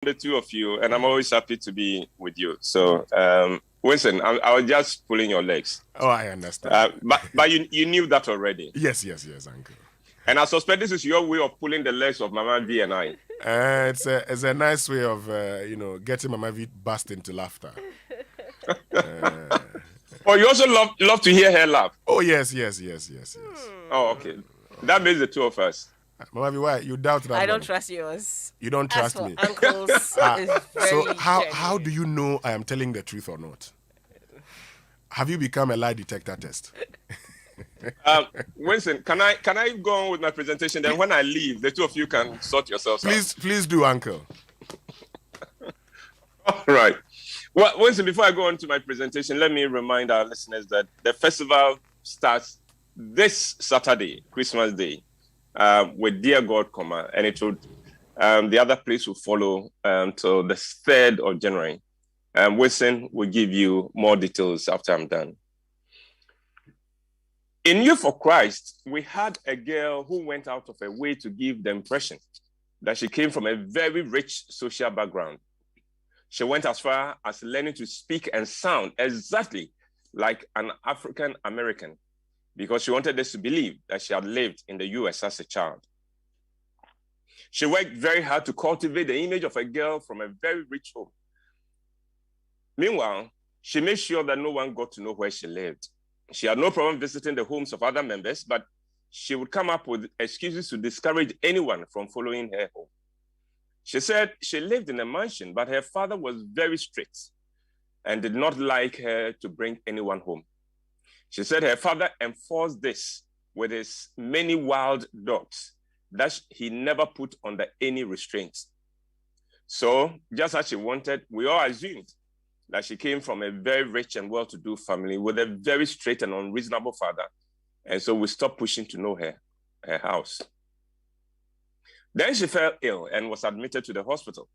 the two of you, and I'm always happy to be with you. So, Winston, I was just pulling your legs. Oh, I understand. But you knew that already. Yes, Uncle. And I suspect this is your way of pulling the legs of Mama V and I. It's a nice way of getting Mama V burst into laughter. Oh, you also love to hear her laugh. Oh yes. Oh, okay. That makes the two of us. Mama V, why you doubt that? I don't trust yours. You don't trust me. Uncles is very so how genuine. do you know I am telling the truth or not? Have you become a lie detector test? Winston, can I go on with my presentation? Then when I leave, the two of you can sort yourselves out. Please do, Uncle. All right. Well, Winston, before I go on to my presentation, let me remind our listeners that the festival starts this Saturday, Christmas Day, with Dear God, and it would the other place will follow till the 3rd of January. Winston will give you more details after I'm done. In Youth for Christ, we had a girl who went out of her way to give the impression that she came from a very rich social background. She went as far as learning to speak and sound exactly like an African American because she wanted us to believe that she had lived in the US as a child. She worked very hard to cultivate the image of a girl from a very rich home. Meanwhile, she made sure that no one got to know where she lived. She had no problem visiting the homes of other members, but she would come up with excuses to discourage anyone from following her home. She said she lived in a mansion, but her father was very strict and did not like her to bring anyone home. She said her father enforced this with his many wild dogs that he never put under any restraints. So, just as she wanted, we all assumed that she came from a very rich and well-to-do family with a very straight and unreasonable father. And so we stopped pushing to know her house. Then she fell ill and was admitted to the hospital.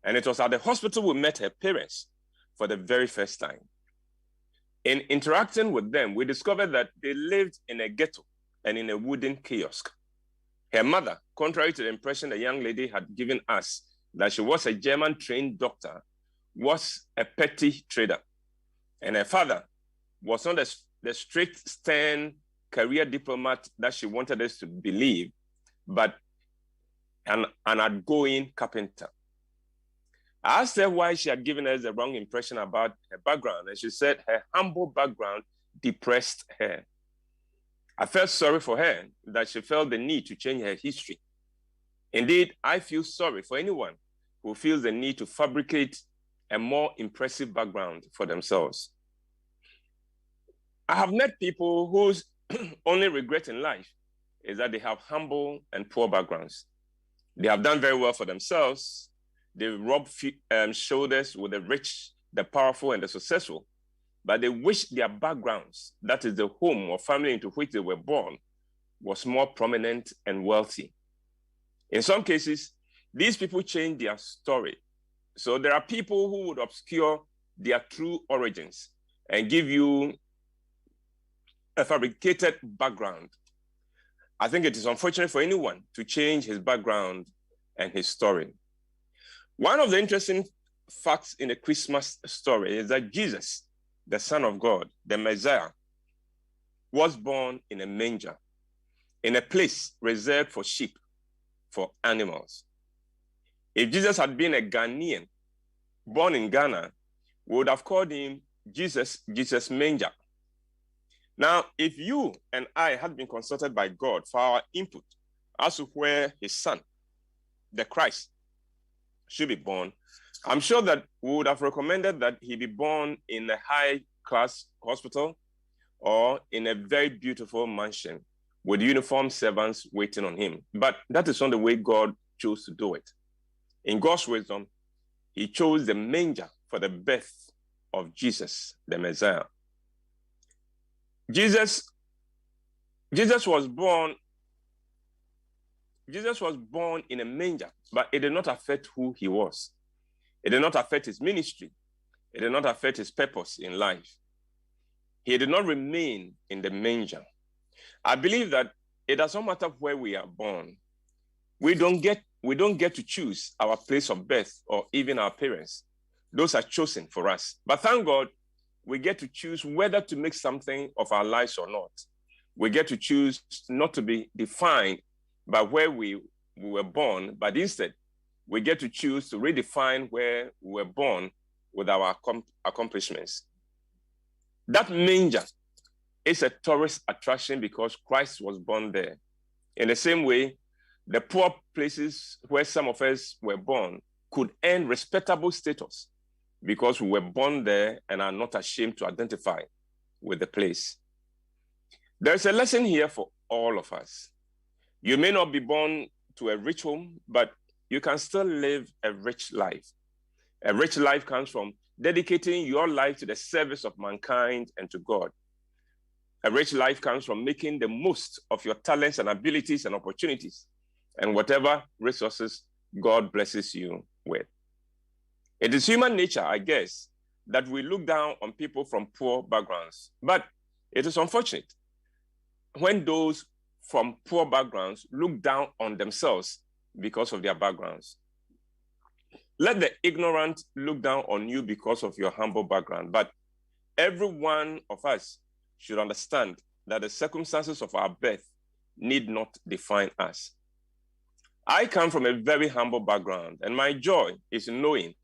And it was at the hospital we met her parents for the very first time. In interacting with them, we discovered that they lived in a ghetto and in a wooden kiosk. Her mother, contrary to the impression the young lady had given us that she was a German-trained doctor, was a petty trader. And her father was not the strict, stern career diplomat that she wanted us to believe, but an outgoing carpenter. I asked her why she had given us the wrong impression about her background, and she said her humble background depressed her. I felt sorry for her that she felt the need to change her history. Indeed, I feel sorry for anyone who feels the need to fabricate a more impressive background for themselves. I have met people whose only regret in life is that they have humble and poor backgrounds. They have done very well for themselves. They rub shoulders with the rich, the powerful, and the successful, but they wish their backgrounds, that is the home or family into which they were born, was more prominent and wealthy. In some cases, these people change their story. So there are people who would obscure their true origins and give you a fabricated background. I think it is unfortunate for anyone to change his background and his story. One of the interesting facts in the Christmas story is that Jesus, the Son of God, the Messiah, was born in a manger, in a place reserved for sheep, for animals. If Jesus had been a Ghanaian, born in Ghana, we would have called him Jesus Manger. Now, if you and I had been consulted by God for our input as to where his son, the Christ, should be born, I'm sure that we would have recommended that he be born in a high-class hospital or in a very beautiful mansion with uniformed servants waiting on him. But that is not the way God chose to do it. In God's wisdom, he chose the manger for the birth of Jesus, the Messiah. Jesus was born in a manger, but it did not affect who he was. It did not affect his ministry. It did not affect his purpose in life. He did not remain in the manger. I believe that it does not matter where we are born. We don't get we don't get to choose our place of birth or even our parents. Those are chosen for us. But thank God, we get to choose whether to make something of our lives or not. We get to choose not to be defined by where we were born, but instead, we get to choose to redefine where we were born with our accomplishments. That manger is a tourist attraction because Christ was born there. In the same way, the poor places where some of us were born could earn respectable status because we were born there and are not ashamed to identify with the place. There's a lesson here for all of us. You may not be born to a rich home, but you can still live a rich life. A rich life comes from dedicating your life to the service of mankind and to God. A rich life comes from making the most of your talents and abilities and opportunities and whatever resources God blesses you with. It is human nature, I guess, that we look down on people from poor backgrounds, but it is unfortunate when those from poor backgrounds look down on themselves because of their backgrounds. Let the ignorant look down on you because of your humble background, but every one of us should understand that the circumstances of our birth need not define us. I come from a very humble background, and my joy is knowing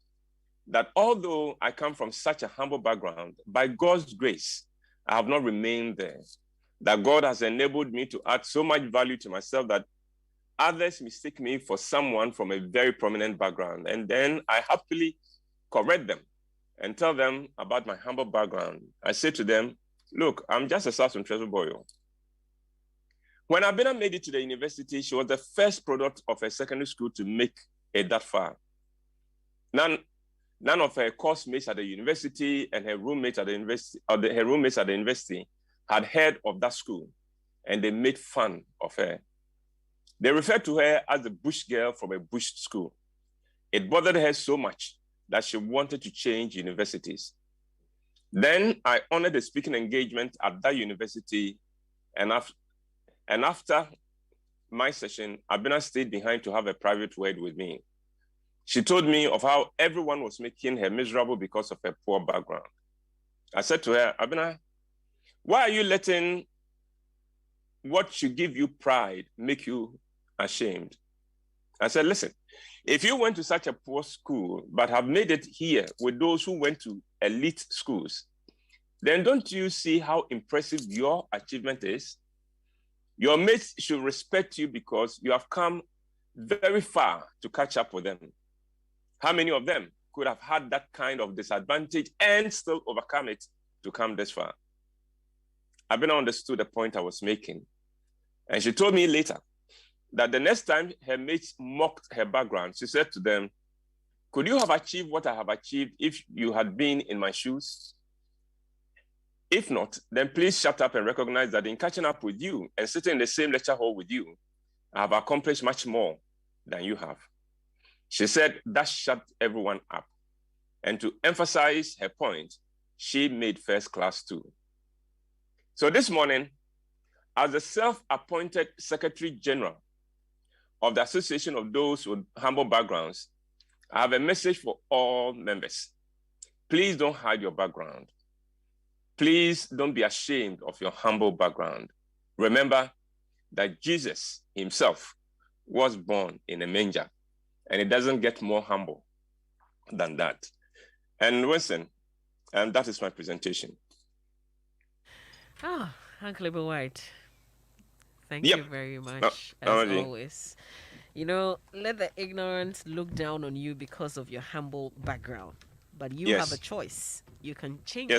that although I come from such a humble background, by God's grace, I have not remained there. That God has enabled me to add so much value to myself that others mistake me for someone from a very prominent background. And then I happily correct them and tell them about my humble background. I say to them, look, I'm just a South Central boy. When Abena made it to the university, she was the first product of a secondary school to make it that far. None of her course mates at the university and her roommates at the university, had heard of that school, and they made fun of her. They referred to her as the bush girl from a bush school. It bothered her so much that she wanted to change universities. Then I honored the speaking engagement at that university, and after my session, Abena stayed behind to have a private word with me. She told me of how everyone was making her miserable because of her poor background. I said to her, Abena, why are you letting what should give you pride make you ashamed? I said, listen, if you went to such a poor school but have made it here with those who went to elite schools, then don't you see how impressive your achievement is? Your mates should respect you because you have come very far to catch up with them. How many of them could have had that kind of disadvantage and still overcome it to come this far? Abena understood the point I was making. And she told me later that the next time her mates mocked her background, she said to them, could you have achieved what I have achieved if you had been in my shoes? If not, then please shut up and recognize that in catching up with you and sitting in the same lecture hall with you, I have accomplished much more than you have. She said that shut everyone up. And to emphasize her point, she made first class too. So this morning, as the self-appointed Secretary General of the Association of Those with Humble Backgrounds, I have a message for all members. Please don't hide your background. Please don't be ashamed of your humble background. Remember that Jesus himself was born in a manger, and it doesn't get more humble than that. And listen, and that is my presentation. Uncle Whyte, thank you very much, as always. You know, let the ignorant look down on you because of your humble background, but you have a choice. You can change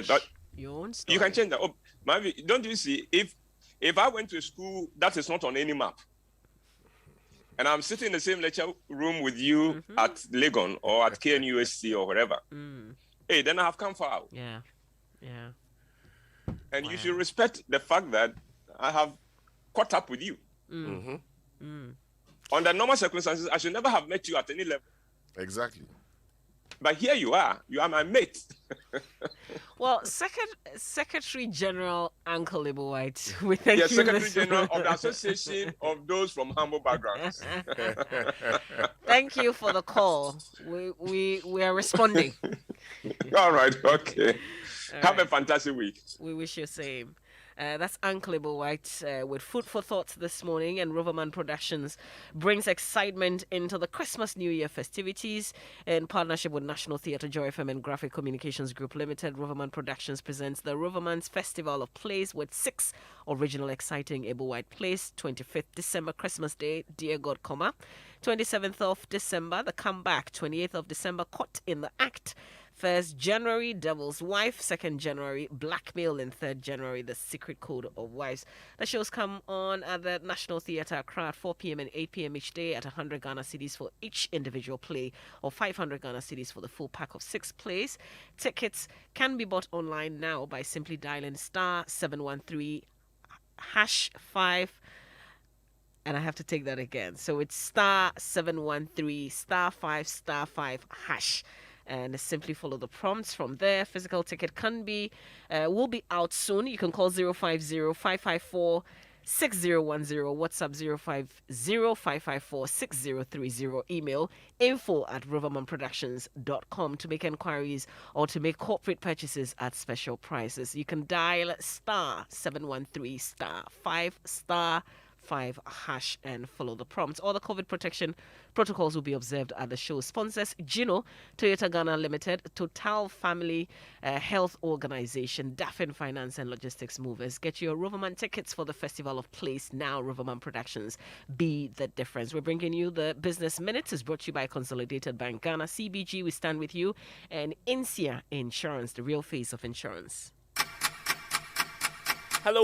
your own story. You can change that. Oh, Mavi, don't you see, if I went to a school that is not on any map, and I'm sitting in the same lecture room with you at Legon or at KNUSC or wherever, hey, then I have come far out. Yeah. And you should respect the fact that I have caught up with you. Under normal circumstances, I should never have met you at any level. Exactly. But here you are my mate. Well, Secretary General Uncle Abel Whyte, we thank you. Secretary General of the Association of those from humble backgrounds. Thank you for the call. We are responding. All right, okay. All Have right. a fantastic week. We wish you the same. That's Uncle Abel Whyte with food for thought this morning, and Riverman Productions brings excitement into the Christmas New Year festivities in partnership with National Theatre, Joy FM, and Graphic Communications Group Limited. Riverman Productions presents the Riverman's Festival of Plays with 6 original exciting Abel Whyte plays. 25th December, Christmas Day, Dear God, 27th of December, The Comeback. 28th of December, Caught in the Act. 1st January, Devil's Wife. 2nd January, Blackmail. And 3rd January, The Secret Code of Wives. The shows come on at the National Theatre Accra at 4 p.m. and 8 p.m. each day at 100 Ghana cedis for each individual play, or 500 Ghana cedis for the full pack of 6 plays. Tickets can be bought online now by simply dialing *713 #5. And I have to take that again. So it's *713 *5 *5 #. And simply follow the prompts from there. Physical ticket will be out soon. You can call 050-554-6010, WhatsApp 050-554-6030, email info@rivermanproductions.com to make inquiries or to make corporate purchases at special prices. You can dial *713 *5 *5 and follow the prompts. All the COVID protection protocols will be observed at the show. Sponsors: Gino, Toyota Ghana Limited, Total Family Health Organization, Daffin Finance and Logistics Movers. Get your Riverman tickets for the Festival of Place now. Riverman Productions, be the difference. We're bringing you the Business Minutes. Is brought to you by Consolidated Bank Ghana, CBG, we stand with you, and Insia Insurance, the real face of insurance. Hello.